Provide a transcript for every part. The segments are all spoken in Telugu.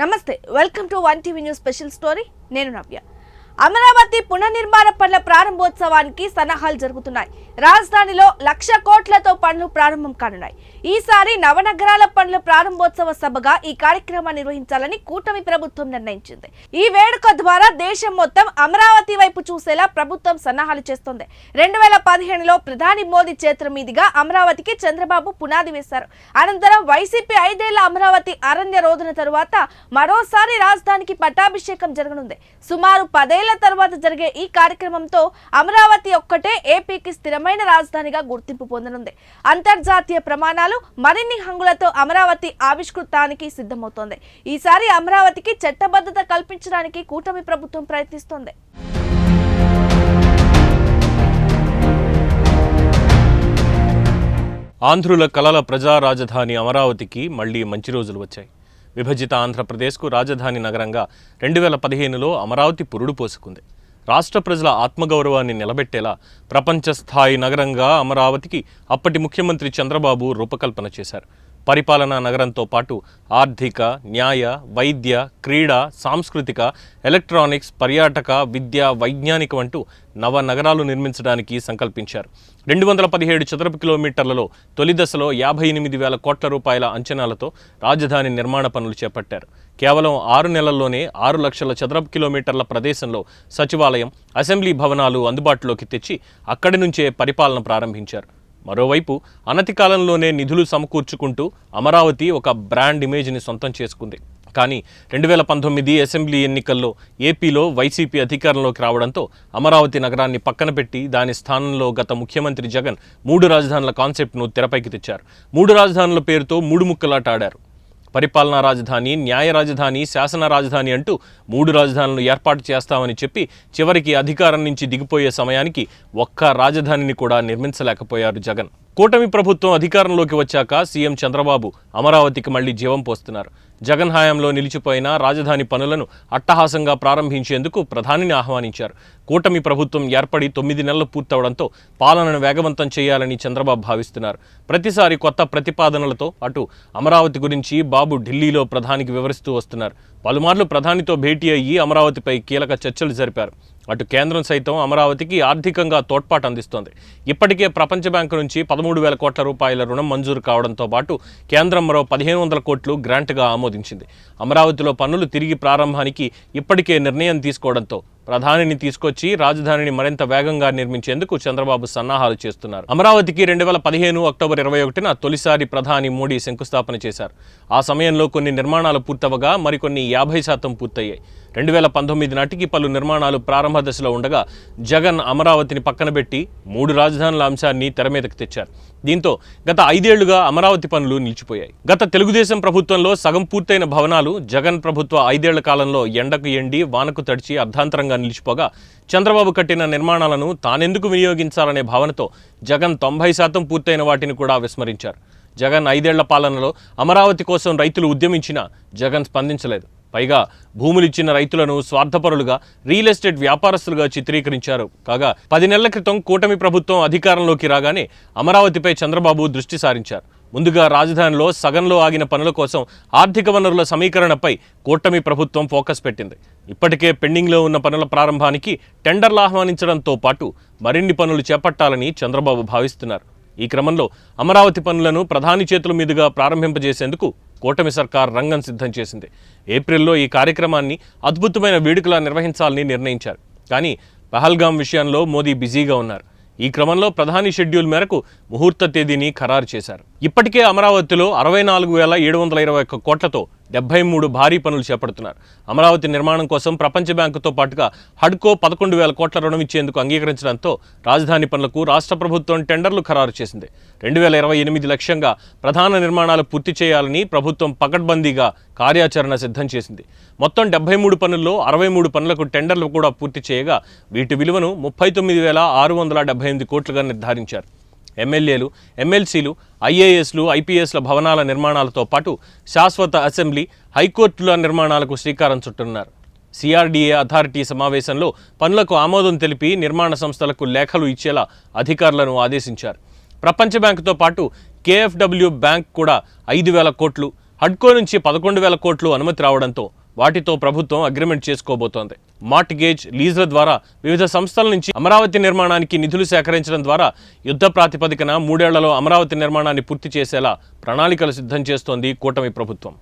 నమస్తే welcome to 1TV news special story నేను నవ్య అమరావతి పునర్నిర్మాణ పనుల ప్రారంభోత్సవానికి సన్నాహాలు జరుగుతున్నాయి. రాజధానిలో 1,00,000 కోట్లతో పనులు ప్రారంభం కానున్నాయి. ఈసారి నవనగరాల పనుల ప్రారంభోత్సవ సభగా ఈ కార్యక్రమాన్ని నిర్వహించాలని కూటమి ప్రభుత్వం నిర్ణయించింది. ఈ వేడుక ద్వారా దేశం మొత్తం అమరావతి వైపు చూసేలా ప్రభుత్వం సన్నాహాలు చేస్తోంది. 2015లో ప్రధాని మోదీ చేతుల మీదుగా అమరావతికి చంద్రబాబు పునాది వేశారు. అనంతరం వైసీపీ 5 ఏళ్ల అమరావతి అరణ్య రోదన తరువాత మరోసారి రాజధానికి పట్టాభిషేకం జరగనుంది. సుమారు 10 ఏళ్ల తర్వాత జరిగే ఈ కార్యక్రమంతో అమరావతి ఒక్కటే ఏపీకి స్థిరమైన రాజధానిగా గుర్తింపు పొందనుంది. అంతర్జాతీయ ప్రమాణాలు మరిన్ని హంగులతో అమరావతి ఆవిష్కృతానికి సిద్ధమవుతోంది. ఈసారి అమరావతికి చట్టబద్ధత కల్పించడానికి కూటమి ప్రభుత్వం ప్రయత్నిస్తోంది. ఆంధ్రుల కలల ప్రజా రాజధాని అమరావతికి మళ్లీ మంచి రోజులు వచ్చాయి. విభజిత ఆంధ్రప్రదేశ్కు రాజధాని నగరంగా 2015లో అమరావతి పురుడు పోసుకుంది. రాష్ట్ర ప్రజల ఆత్మగౌరవాన్ని నిలబెట్టేలా ప్రపంచ స్థాయి నగరంగా అమరావతికి అప్పటి ముఖ్యమంత్రి చంద్రబాబు రూపకల్పన చేశారు. పరిపాలనా నగరంతో పాటు ఆర్థిక, న్యాయ, వైద్య, క్రీడా, సాంస్కృతిక, ఎలక్ట్రానిక్స్, పర్యాటక, విద్య, వైజ్ఞానిక అంటూ నవ నగరాలు నిర్మించడానికి సంకల్పించారు. 217 చదరపు కిలోమీటర్లలో తొలి దశలో 58,000 కోట్ల రూపాయల అంచనాలతో రాజధాని నిర్మాణ పనులు చేపట్టారు. కేవలం 6 నెలల్లోనే 6 లక్షల చదరపు కిలోమీటర్ల ప్రదేశంలో సచివాలయం, అసెంబ్లీ భవనాలు అందుబాటులోకి తెచ్చి అక్కడి నుంచే పరిపాలన ప్రారంభించారు. మరోవైపు అనతి కాలంలోనే నిధులు సమకూర్చుకుంటూ అమరావతి ఒక బ్రాండ్ ఇమేజ్ని సొంతం చేసుకుంది. కానీ 2019 అసెంబ్లీ ఎన్నికల్లో ఏపీలో వైసీపీ అధికారంలోకి రావడంతో అమరావతి నగరాన్ని పక్కన పెట్టి దాని స్థానంలో గత ముఖ్యమంత్రి జగన్ 3 రాజధానుల కాన్సెప్ట్ను తెరపైకి తెచ్చారు. 3 రాజధానుల పేరుతో 3 ముక్కలాట ఆడారు. పరిపాలనా రాజధాని, న్యాయ రాజధాని, శాసన రాజధాని అంటూ 3 రాజధానులను ఏర్పాటు చేస్తామని చెప్పి చివరికి అధికారం నుంచి దిగిపోయే సమయానికి ఒక్క రాజధానిని కూడా నిర్మించలేకపోయారు జగన్. కూటమి ప్రభుత్వం అధికారంలోకి వచ్చాక సీఎం చంద్రబాబు అమరావతికి మళ్లీ జీవం పోస్తున్నారు. జగన్ హయాంలో నిలిచిపోయిన రాజధాని పనులను అట్టహాసంగా ప్రారంభించేందుకు ప్రధానిని ఆహ్వానించారు. కూటమి ప్రభుత్వం ఏర్పడి 9 నెలలు పూర్తవడంతో పాలనను వేగవంతం చేయాలని చంద్రబాబు భావిస్తున్నారు. ప్రతిసారి కొత్త ప్రతిపాదనలతో అటు అమరావతి గురించి బాబు ఢిల్లీలో ప్రధానికి వివరిస్తూ వస్తున్నారు. పలుమార్లు ప్రధానితో భేటీ అయ్యి అమరావతిపై కీలక చర్చలు జరిపారు. అటు కేంద్రం సైతం అమరావతికి ఆర్థికంగా తోడ్పాటు అందిస్తోంది. ఇప్పటికే ప్రపంచ బ్యాంకు నుంచి 13,000 కోట్ల రూపాయల రుణం మంజూరు కావడంతో పాటు కేంద్రం మరో 1,500 కోట్లు గ్రాంట్గా ఆమోదించింది. అమరావతిలో పనులు తిరిగి ప్రారంభానికి ఇప్పటికే నిర్ణయం తీసుకోవడంతో ప్రధానిని తీసుకొచ్చి రాజధానిని మరింత వేగంగా నిర్మించేందుకు చంద్రబాబు సన్నాహాలు చేస్తున్నారు. అమరావతికి 2015 అక్టోబర్ 21న తొలిసారి ప్రధాని మోడీ శంకుస్థాపన చేశారు. ఆ సమయంలో కొన్ని నిర్మాణాలు పూర్తవగా మరికొన్ని 50% పూర్తయ్యాయి. 2019 నాటికి పలు నిర్మాణాలు ప్రారంభ దశలో ఉండగా జగన్ అమరావతిని పక్కన పెట్టి 3 రాజధానుల అంశాన్ని తెరమీదకు తెచ్చారు. దీంతో గత 5 ఏళ్లుగా అమరావతి పనులు నిలిచిపోయాయి. గత తెలుగుదేశం ప్రభుత్వంలో సగం పూర్తయిన భవనాలు జగన్ ప్రభుత్వ 5 ఏళ్ల కాలంలో ఎండకు ఎండి వానకు తడిచి అర్ధాంతరంగా నిలిచిపోగా చంద్రబాబు కట్టిన నిర్మాణాలను తానెందుకు వినియోగించాలనే భావనతో జగన్ 90% పూర్తయిన వాటిని కూడా విస్మరించారు. జగన్ 5 ఏళ్ల పాలనలో అమరావతి కోసం రైతులు ఉద్యమించినా జగన్ స్పందించలేదు. పైగా భూములిచ్చిన రైతులను స్వార్థపరులుగా, రియల్ ఎస్టేట్ వ్యాపారస్తులుగా చిత్రీకరించారు. కాగా 10 నెలల క్రితం కూటమి ప్రభుత్వం అధికారంలోకి రాగానే అమరావతిపై చంద్రబాబు దృష్టి సారించారు. ముందుగా రాజధానిలో సగంలో ఆగిన పనుల కోసం ఆర్థిక వనరుల సమీకరణపై కూటమి ప్రభుత్వం ఫోకస్ పెట్టింది. ఇప్పటికే పెండింగ్లో ఉన్న పనుల ప్రారంభానికి టెండర్లు ఆహ్వానించడంతో పాటు మరిన్ని పనులు చేపట్టాలని చంద్రబాబు భావిస్తున్నారు. ఈ క్రమంలో అమరావతి పనులను ప్రధాని చేతుల మీదుగా ప్రారంభింపజేసేందుకు కూటమి సర్కార్ రంగం సిద్ధం చేసింది. ఏప్రిల్లో ఈ కార్యక్రమాన్ని అద్భుతమైన వేడుకలా నిర్వహించాలని నిర్ణయించారు. కానీ పహల్గాం విషయంలో మోదీ బిజీగా ఉన్నారు. ఈ క్రమంలో ప్రధాని షెడ్యూల్ మేరకు ముహూర్త తేదీని ఖరారు చేశారు. ఇప్పటికే అమరావతిలో 64,721 కోట్లతో 73 భారీ పనులు చేపడుతున్నారు. అమరావతి నిర్మాణం కోసం ప్రపంచ బ్యాంకుతో పాటుగా హడ్కో 11,000 కోట్ల రుణం ఇచ్చేందుకు అంగీకరించడంతో రాజధాని పనులకు రాష్ట్ర ప్రభుత్వం టెండర్లు ఖరారు చేసింది. 2028 లక్ష్యంగా ప్రధాన నిర్మాణాలు పూర్తి చేయాలని ప్రభుత్వం పకడ్బందీగా కార్యాచరణ సిద్ధం చేసింది. మొత్తం 73 పనుల్లో 63 పనులకు టెండర్లు కూడా పూర్తి చేయగా వీటి విలువను 39,678 కోట్లుగా నిర్ధారించారు. ఎమ్మెల్యేలు, ఎమ్మెల్సీలు, ఐఏఎస్లు, ఐపీఎస్ల భవనాల నిర్మాణాలతో పాటు శాశ్వత అసెంబ్లీ, హైకోర్టుల నిర్మాణాలకు శ్రీకారం చుట్టనున్నారు. సిఆర్డీఏ అథారిటీ సమావేశంలో పనులకు ఆమోదం తెలిపి నిర్మాణ సంస్థలకు లేఖలు ఇచ్చేలా అధికారులను ఆదేశించారు. ప్రపంచ బ్యాంకుతో పాటు కేఎఫ్డబ్ల్యూ బ్యాంక్ కూడా 5,000 కోట్లు, హడ్కో నుంచి 11,000 కోట్లు అనుమతి రావడంతో వాటితో ప్రభుత్వం అగ్రిమెంట్ చేసుకోబోతోంది. మార్టిగేజ్, లీజుల ద్వారా వివిధ సంస్థల నుంచి అమరావతి నిర్మాణానికి నిధులు సేకరించడం ద్వారా యుద్ధ ప్రాతిపదికన 3 ఏళ్లలో అమరావతి నిర్మాణాన్ని పూర్తి చేసేలా ప్రణాళికలు సిద్ధం చేస్తోంది కూటమి ప్రభుత్వం.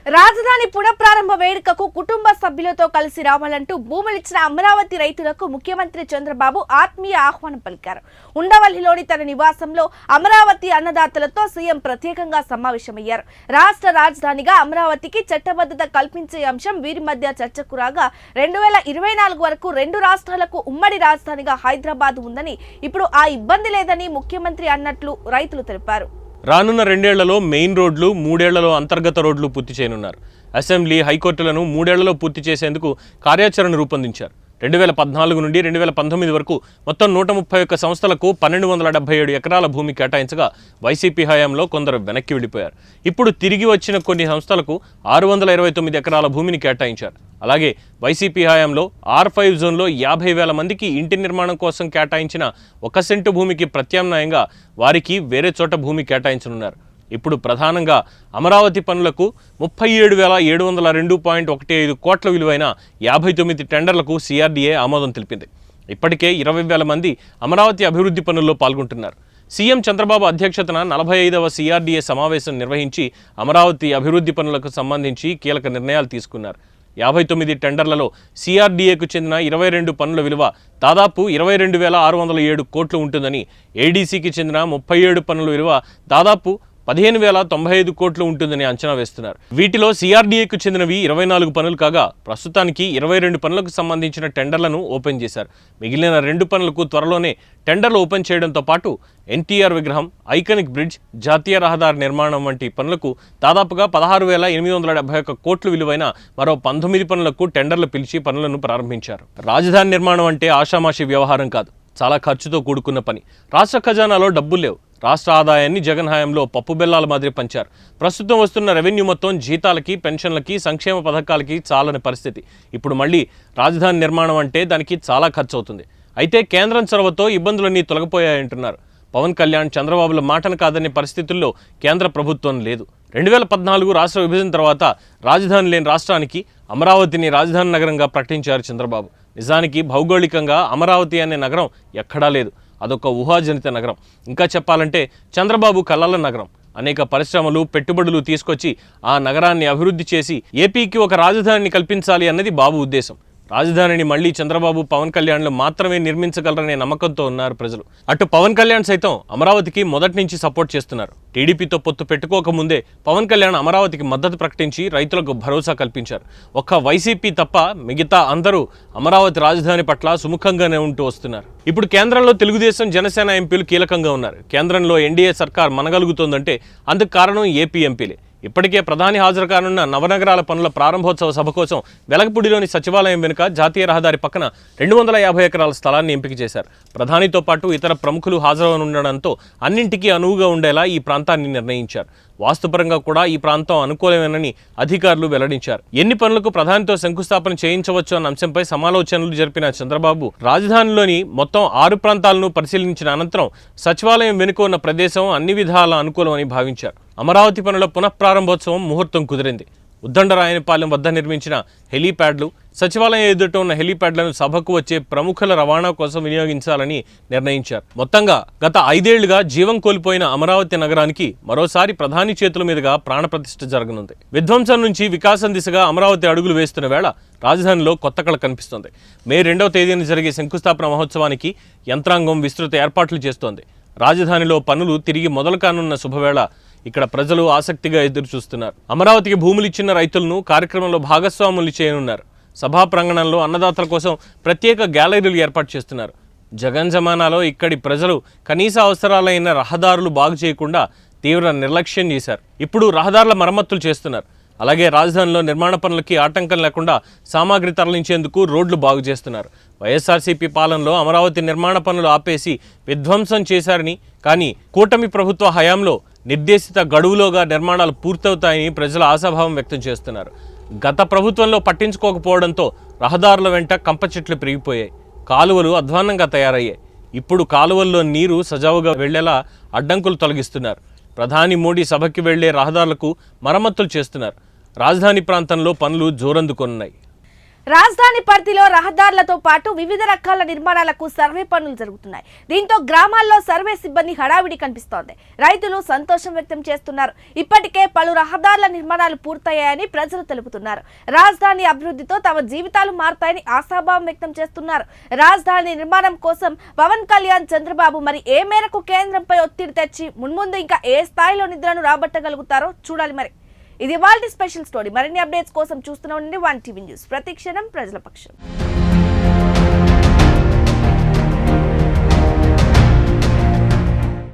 రాజధాని పునఃప్రారంభ వేడుకకు కుటుంబ సభ్యులతో కలిసి రావాలంటూ భూములిచ్చిన అమరావతి రైతులకు ముఖ్యమంత్రి చంద్రబాబు ఆత్మీయ ఆహ్వానం పలికారు. ఉండవల్లిలోని తన నివాసంలో అమరావతి అన్నదాతలతో సీఎం ప్రత్యేకంగా సమావేశమయ్యారు. రాష్ట్ర రాజధానిగా అమరావతికి చట్టబద్ధత కల్పించే అంశం వీరి మధ్య చర్చకు రాగా 2024 వరకు 2 రాష్ట్రాలకు ఉమ్మడి రాజధానిగా హైదరాబాద్ ఉందని, ఇప్పుడు ఆ ఇబ్బంది లేదని ముఖ్యమంత్రి అన్నట్లు రైతులు తెలిపారు. రానున్న 2 ఏళ్లలో మెయిన్ రోడ్లు, 3 ఏళ్లలో అంతర్గత రోడ్లు పూర్తి చేయనున్నారు. అసెంబ్లీ, హైకోర్టులను 3 ఏళ్లలో పూర్తి చేసేందుకు కార్యాచరణ రూపొందించారు. 2014 నుండి 2019 వరకు మొత్తం 131 సంస్థలకు 1277 ఎకరాల భూమి కేటాయించగా వైసీపీ హయాంలో కొందరు వెనక్కి వెళ్ళిపోయారు. ఇప్పుడు తిరిగి వచ్చిన కొన్ని సంస్థలకు 629 ఎకరాల భూమిని కేటాయించారు. అలాగే వైసీపీ హయాంలో R5 జోన్లో 50,000 మందికి ఇంటి నిర్మాణం కోసం కేటాయించిన 1 సెంటు భూమికి ప్రత్యామ్నాయంగా వారికి వేరే చోట భూమి కేటాయించనున్నారు. ఇప్పుడు ప్రధానంగా అమరావతి పనులకు 37,702.15 కోట్ల విలువైన 59 టెండర్లకు CRDA ఆమోదం తెలిపింది. ఇప్పటికే 20,000 మంది అమరావతి అభివృద్ధి పనుల్లో పాల్గొంటున్నారు. సీఎం చంద్రబాబు అధ్యక్షతన 45వ CRDA సమావేశం నిర్వహించి అమరావతి అభివృద్ధి పనులకు సంబంధించి కీలక నిర్ణయాలు తీసుకున్నారు. 59 టెండర్లలో CRDAకు చెందిన 22 పనుల విలువ దాదాపు 22,607 కోట్లు ఉంటుందని, ADCకి చెందిన 37 పనుల విలువ దాదాపు 15,095 కోట్లు ఉంటుందని అంచనా వేస్తున్నారు. వీటిలో CRDAకు చెందినవి 24 పనులు కాగా ప్రస్తుతానికి 22 పనులకు సంబంధించిన టెండర్లను ఓపెన్ చేశారు. మిగిలిన 2 పనులకు త్వరలోనే టెండర్లు ఓపెన్ చేయడంతో పాటు NTR విగ్రహం, ఐకానిక్ బ్రిడ్జ్, జాతీయ రహదారి నిర్మాణం వంటి పనులకు దాదాపుగా 16,871 కోట్లు విలువైన మరో 19 పనులకు టెండర్లు పిలిచి పనులను ప్రారంభించారు. రాజధాని నిర్మాణం అంటే ఆషామాషి వ్యవహారం కాదు, చాలా ఖర్చుతో కూడుకున్న పని. రాష్ట్ర ఖజానాలో డబ్బులు లేవు. రాష్ట్ర ఆదాయాన్ని జగన్ హయాంలో పప్పు బెల్లాల మాదిరి పంచారు. ప్రస్తుతం వస్తున్న రెవెన్యూ మొత్తం జీతాలకి, పెన్షన్లకి, సంక్షేమ పథకాలకి చాలని పరిస్థితి. ఇప్పుడు మళ్ళీ రాజధాని నిర్మాణం అంటే దానికి చాలా ఖర్చు అవుతుంది. అయితే కేంద్రం చొరవతో ఇబ్బందులన్నీ తొలగిపోయాయంటున్నారు. పవన్ కళ్యాణ్, చంద్రబాబుల మాటను కాదనే పరిస్థితుల్లో కేంద్ర ప్రభుత్వం లేదు. 2014 రాష్ట్ర విభజన తర్వాత రాజధాని లేని రాష్ట్రానికి అమరావతిని రాజధాని నగరంగా ప్రకటించారు చంద్రబాబు. నిజానికి భౌగోళికంగా అమరావతి అనే నగరం ఎక్కడా లేదు. అదొక ఊహాజనిత నగరం. ఇంకా చెప్పాలంటే చంద్రబాబు కలల నగరం. అనేక పరిశ్రమలు, పెట్టుబడులు తీసుకొచ్చి ఆ నగరాన్ని అభివృద్ధి చేసి ఏపీకి ఒక రాజధానిని కల్పించాలి అన్నది బాబు ఉద్దేశం. రాజధానిని మళ్లీ చంద్రబాబు, పవన్ కళ్యాణ్లు మాత్రమే నిర్మించగలరనే నమ్మకంతో ఉన్నారు ప్రజలు. అటు పవన్ కళ్యాణ్ సైతం అమరావతికి మొదటి నుంచి సపోర్ట్ చేస్తున్నారు. టీడీపీతో పొత్తు పెట్టుకోకముందే పవన్ కళ్యాణ్ అమరావతికి మద్దతు ప్రకటించి రైతులకు భరోసా కల్పించారు. ఒక్క వైసీపీ తప్ప మిగతా అందరూ అమరావతి రాజధాని పట్ల సుముఖంగానే ఉంటూ వస్తున్నారు. ఇప్పుడు కేంద్రంలో తెలుగుదేశం, జనసేన ఎంపీలు కీలకంగా ఉన్నారు. కేంద్రంలో NDA సర్కార్ మనగలుగుతోందంటే అందుకు కారణం ఏపీ ఎంపీలే. ఇప్పటికే ప్రధాని హాజరు కానున్న నవనగరాల పనుల ప్రారంభోత్సవ సభ కోసం వెలగపూడిలోని సచివాలయం వెనుక జాతీయ రహదారి పక్కన 250 ఎకరాల స్థలాన్ని ఎంపిక చేశారు. ప్రధానితో పాటు ఇతర ప్రముఖులు హాజరవనుండడంతో అన్నింటికీ అనువుగా ఉండేలా ఈ ప్రాంతాన్ని నిర్ణయించారు. వాస్తుపరంగా కూడా ఈ ప్రాంతం అనుకూలమేనని అధికారులు వెల్లడించారు. ఎన్ని పనులకు ప్రధానితో శంకుస్థాపన చేయించవచ్చు అన్న అంశంపై సమాలోచనలు జరిపిన చంద్రబాబు రాజధానిలోని మొత్తం 6 ప్రాంతాలను పరిశీలించిన అనంతరం సచివాలయం వెనుక ఉన్న ప్రదేశం అన్ని విధాలా అనుకూలమని భావించారు. అమరావతి పనుల పునఃప్రారంభోత్సవం ముహూర్తం కుదిరింది. ఉద్దండరాయనపాలెం వద్ద నిర్మించిన హెలీప్యాడ్లు, సచివాలయం ఎదుట ఉన్న హెలీప్యాడ్లను సభకు వచ్చే ప్రముఖుల రవాణా కోసం వినియోగించాలని నిర్ణయించారు. మొత్తంగా గత 5 ఏళ్లుగా జీవం కోల్పోయిన అమరావతి నగరానికి మరోసారి ప్రధాని చేతుల మీదుగా ప్రాణప్రతిష్ఠ జరగనుంది. విధ్వంసం నుంచి వికాసం దిశగా అమరావతి అడుగులు వేస్తున్న వేళ రాజధానిలో కొత్త కళ కనిపిస్తోంది. మే 2వ తేదీన జరిగే శంకుస్థాపన మహోత్సవానికి యంత్రాంగం విస్తృత ఏర్పాట్లు చేస్తోంది. రాజధానిలో పనులు తిరిగి మొదలు కానున్న శుభవేళ ఇక్కడ ప్రజలు ఆసక్తిగా ఎదురు చూస్తున్నారు. అమరావతికి భూములు ఇచ్చిన రైతులను కార్యక్రమంలో భాగస్వాములు చేయనున్నారు. సభా ప్రాంగణంలో అన్నదాతల కోసం ప్రత్యేక గ్యాలరీలు ఏర్పాటు చేస్తున్నారు. జగన్ జమానాలో ఇక్కడి ప్రజలు కనీస అవసరాలైన రహదారులు బాగు చేయకుండా తీవ్ర నిర్లక్ష్యం చేశారు. ఇప్పుడు రహదారుల మరమ్మతులు చేస్తున్నారు. అలాగే రాజధానిలో నిర్మాణ పనులకి ఆటంకం లేకుండా సామాగ్రి తరలించేందుకు రోడ్లు బాగు చేస్తున్నారు. వైఎస్ఆర్సీపీ పాలనలో అమరావతి నిర్మాణ పనులు ఆపేసి విధ్వంసం చేశారని, కానీ కూటమి ప్రభుత్వ హయాంలో నిర్దేశిత గడువులోగా నిర్మాణాలు పూర్తవుతాయని ప్రజలు ఆశాభావం వ్యక్తం చేస్తున్నారు. గత ప్రభుత్వంలో పట్టించుకోకపోవడంతో రహదారుల వెంట కంప చెట్లు పెరిగిపోయాయి, కాలువలు అధ్వాన్నంగా తయారయ్యాయి. ఇప్పుడు కాలువల్లో నీరు సజావుగా వెళ్లేలా అడ్డంకులు తొలగిస్తున్నారు. ప్రధాని మోడీ సభకి వెళ్లే రహదారులకు మరమ్మతులు చేస్తున్నారు. రాజధాని ప్రాంతంలో పనులు జోరందుకొన్నాయి. రాజధాని పరిధిలో రహదారులతో పాటు వివిధ రకాల నిర్మాణాలకు సర్వే పనులు జరుగుతున్నాయి. దీంతో గ్రామాల్లో సర్వే సిబ్బంది హడావిడి కనిపిస్తోంది. రైతులు సంతోషం వ్యక్తం చేస్తున్నారు. ఇప్పటికే పలు రహదారుల నిర్మాణాలు పూర్తయ్యాయని ప్రజలు తెలుపుతున్నారు. రాజధాని అభివృద్ధితో తమ జీవితాలు మారతాయని ఆశాభావం వ్యక్తం చేస్తున్నారు. రాజధాని నిర్మాణం కోసం పవన్ కళ్యాణ్, చంద్రబాబు మరి ఏ మేరకు కేంద్రంపై ఒత్తిడి తెచ్చి మున్ముందు ఇంకా ఏ స్థాయిలో నిధులను రాబట్టగలుగుతారో చూడాలి. మరి ఇది వాళ్ళ స్పెషల్ స్టోరీ. మరిన్ని అప్డేట్స్ కోసం చూస్తూనే ఉండండి 1 టీవీ న్యూస్. ప్రతి క్షణం ప్రజల పక్షం.